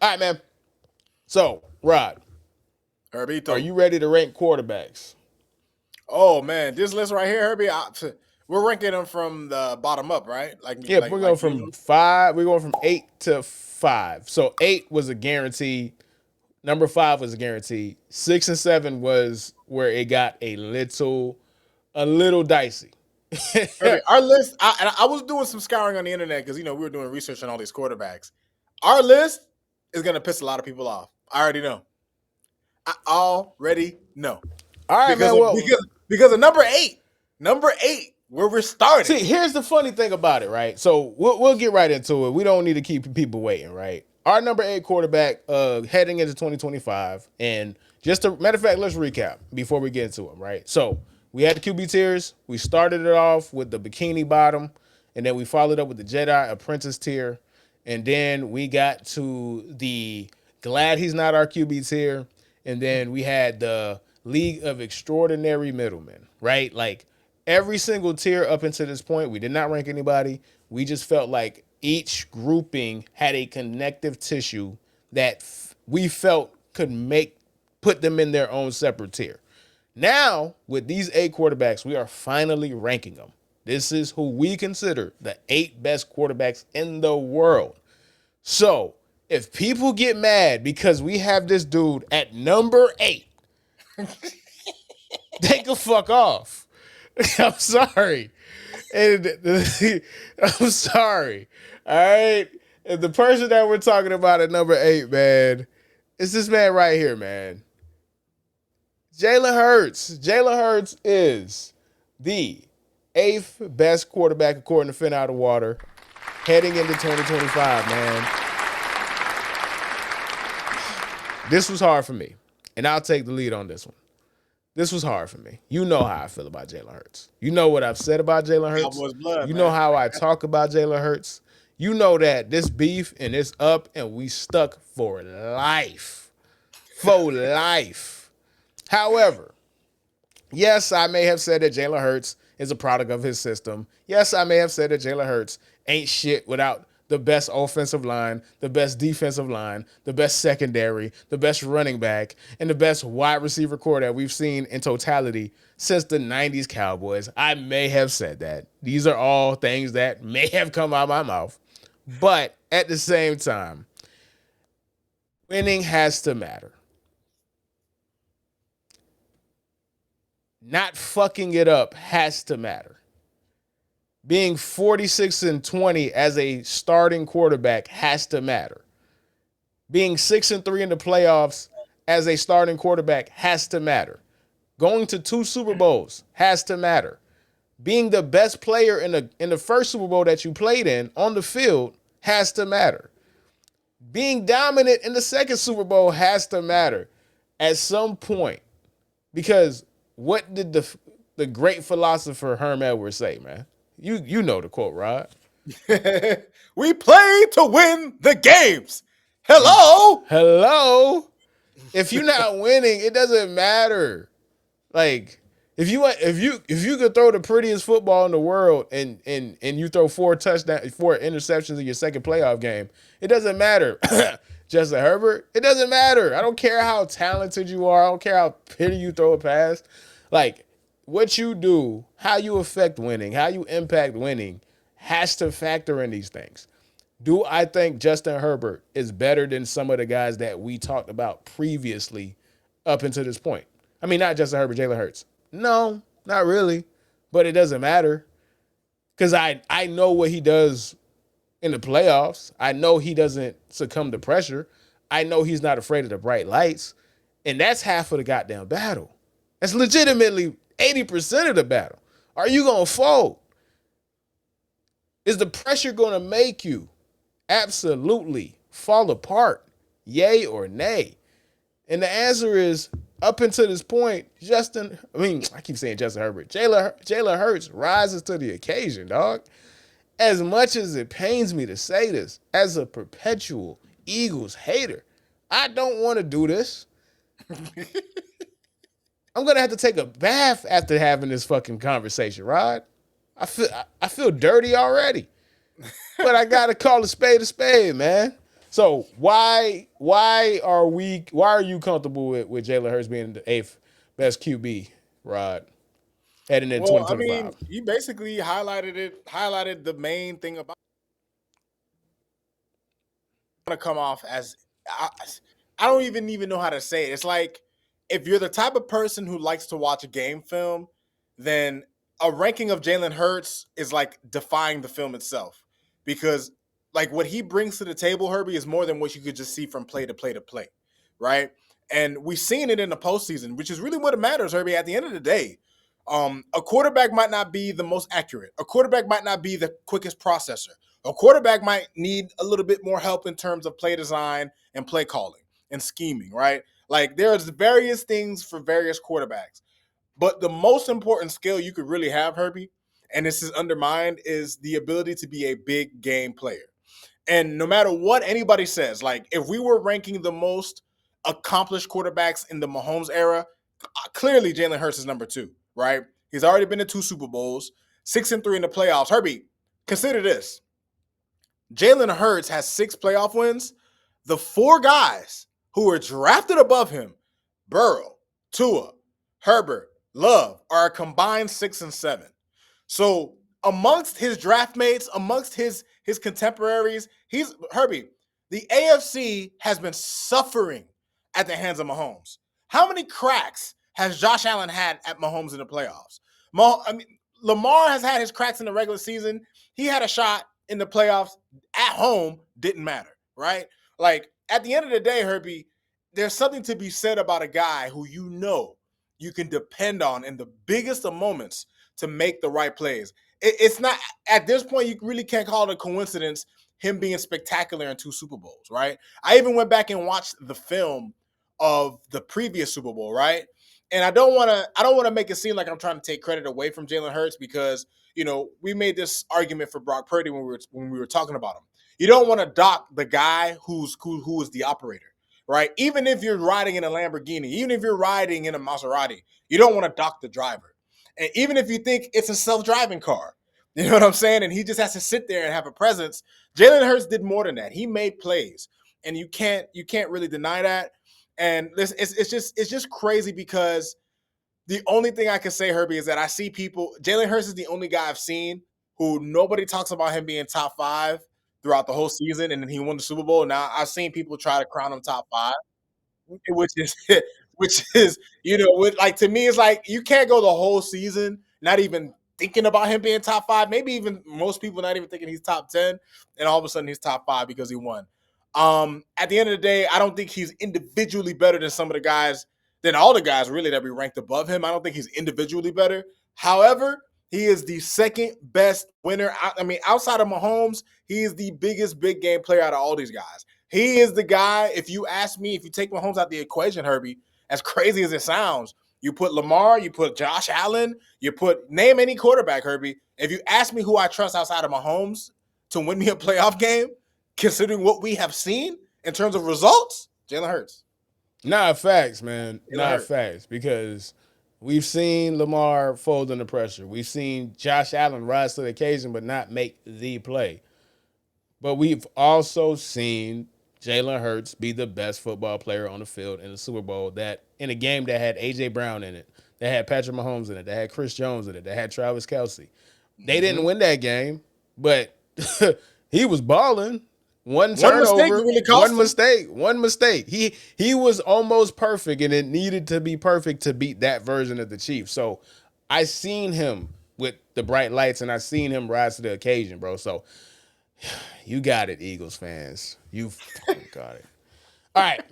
right, man. So, Rod, are Herbito. you ready to rank quarterbacks? Oh man, this list right here, Herbie. We're ranking them from the bottom up, right? Like Yeah, like we're going like from usual. 5. We're going from 8 to 5. So 8 was a guarantee. Number 5 was a guarantee. 6 and 7 was where it got a little dicey. Herbie, our list. I was doing some scouring on the internet because we were doing research on all these quarterbacks. Our list is gonna piss a lot of people off. I already know. I already know All right, because man. of, Well, because of number eight, where we're starting. see, here's the funny thing about it, right? So we'll get right into it. We don't need to keep people waiting, right? Our number 8 quarterback heading into 2025, and just a matter of fact, let's recap before we get into it, right? So we had the QB tiers. We started it off with the bikini bottom, and then we followed up with the Jedi Apprentice tier, and then we got to the glad he's not our QB tier, and then we had the League of Extraordinary Middlemen, right? Like every single tier up until this point, we did not rank anybody. We just felt like each grouping had a connective tissue that we felt could put them in their own separate tier. Now, with these 8 quarterbacks, we are finally ranking them. This is who we consider the 8 best quarterbacks in the world. So, if people get mad because we have this dude at number 8, they can fuck off. I'm sorry. And I'm sorry. All right. And the person that we're talking about at number 8, man, is this man right here, man. Jalen Hurts. Jalen Hurts is the 8th best quarterback according to PHIN OUTA heading into 2025, man. This was hard for me, and I'll take the lead on this one. This was hard for me. You know how I feel about Jalen Hurts. You know what I've said about Jalen Hurts. Cowboys blood, You know man. how I talk about Jalen Hurts. You know that this beef and it's up, and we stuck for life. For life. However, yes, I may have said that Jalen Hurts is a product of his system. Yes, I may have said that Jalen Hurts ain't shit without the best offensive line, the best defensive line, the best secondary, the best running back, and the best wide receiver core that we've seen in totality since the 90s Cowboys. I may have said that. These are all things that may have come out of my mouth. But at the same time, winning has to matter. Not fucking it up has to matter. Being 46-20 as a starting quarterback has to matter. Being 6-3 in the playoffs as a starting quarterback has to matter. Going to 2 Super Bowls has to matter. Being the best player in the first Super Bowl that you played in on the field has to matter. Being dominant in the second Super Bowl has to matter at some point. Because what did the great philosopher Herm Edwards say, man? You know the quote, Rod. We play to win the games. Hello. Hello. If you're not winning, it doesn't matter. Like if you could throw the prettiest football in the world and you throw 4 interceptions in your second playoff game, it doesn't matter. Justin Herbert, it doesn't matter. I don't care how talented you are. I don't care how pretty you throw a pass. Like what you do, how you affect winning, how you impact winning has to factor in these things. Do I think Justin Herbert is better than some of the guys that we talked about previously up until this point? I mean, not Justin Herbert, Jalen Hurts. No, not really. But it doesn't matter because I know what he does in the playoffs. I know he doesn't succumb to pressure. I know he's not afraid of the bright lights. And that's half of the goddamn battle. That's legitimately 80% of the battle. Are you going to fold? Is the pressure going to make you absolutely fall apart? Yay or nay? And the answer is, up until this point, I keep saying Justin Herbert. Jalen Hurts rises to the occasion, dog. As much as it pains me to say this, as a perpetual Eagles hater, I don't want to do this. I'm going to have to take a bath after having this fucking conversation, Rod. I feel dirty already. But I got to call a spade, man. So why are you comfortable with Jalen Hurts being the eighth best QB, Rod, heading in Well, I mean, 2025? you basically highlighted the main thing about to come off as I don't even know how to say it. It's like if you're the type of person who likes to watch a game film, then a ranking of Jalen Hurts is like defying the film itself because like what he brings to the table, Herbie, is more than what you could just see from play to play to play, right? And we've seen it in the postseason, which is really what it matters, Herbie. At the end of the day, a quarterback might not be the most accurate. A quarterback might not be the quickest processor. A quarterback might need a little bit more help in terms of play design and play calling and scheming, right? Like there's various things for various quarterbacks. But the most important skill you could really have, Herbie, and this is undermined, is the ability to be a big game player. And no matter what anybody says, like if we were ranking the most accomplished quarterbacks in the Mahomes era, clearly Jalen Hurts is number two, right? He's already been to two Super Bowls, 6-3 in the playoffs. Herbie, consider this. Jalen Hurts has 6 playoff wins. The 4 guys who were drafted above him, Burrow, Tua, Herbert, Love, are a combined 6-7. So amongst his draft mates, amongst his contemporaries, he's Herbie. The AFC has been suffering at the hands of Mahomes. How many cracks has Josh Allen had at Mahomes in the playoffs? Lamar has had his cracks in the regular season. He had a shot in the playoffs at home, didn't matter, right? Like at the end of the day, Herbie, there's something to be said about a guy who you know you can depend on in the biggest of moments to make the right plays. It's not at this point you really can't call it a coincidence him being spectacular in 2 Super Bowls, right? I even went back and watched the film of the previous Super Bowl, right? And I don't want to make it seem like I'm trying to take credit away from Jalen Hurts because we made this argument for Brock Purdy when we were talking about him. You don't want to dock the guy who is the operator, right? Even if you're riding in a Lamborghini, even if you're riding in a Maserati, you don't want to dock the driver. And even if you think it's a self-driving car, you know what I'm saying? And he just has to sit there and have a presence. Jalen Hurts did more than that. He made plays, and you can't really deny that. And it's just crazy because the only thing I can say, Herbie, is that I see people. Jalen Hurts is the only guy I've seen who nobody talks about him being top 5 throughout the whole season, and then he won the Super Bowl. Now I've seen people try to crown him top 5, which is with, like, to me it's like you can't go the whole season not even thinking about him being top 5, maybe even most people not even thinking he's top 10, and all of a sudden he's top 5 because he won. At the end of the day, I don't think he's individually better than some of the guys, than all the guys really that we ranked above him. I don't think he's individually better. However, he is the second best winner. I mean, outside of Mahomes, he is the biggest big game player out of all these guys. He is the guy. If you ask me, if you take Mahomes out the equation, Herbie, as crazy as it sounds, you put Lamar, you put Josh Allen, you put name any quarterback, Herbie. If you ask me who I trust outside of Mahomes to win me a playoff game, considering what we have seen in terms of results, Jalen Hurts. Not facts, man. Jalen Not Hurts. facts. Because we've seen Lamar fold under pressure. We've seen Josh Allen rise to the occasion but not make the play. But we've also seen Jalen Hurts be the best football player on the field in the Super Bowl, that in a game that had AJ Brown in it, that had Patrick Mahomes in it, that had Chris Jones in it, that had Travis Kelce. They didn't win that game, but he was balling. One One mistake turnover, really cost one him. mistake, one mistake. He was almost perfect, and it needed to be perfect to beat that version of the Chiefs. So I seen him with the bright lights, and I seen him rise to the occasion, bro. So you got it, Eagles fans. You fucking got it. All right.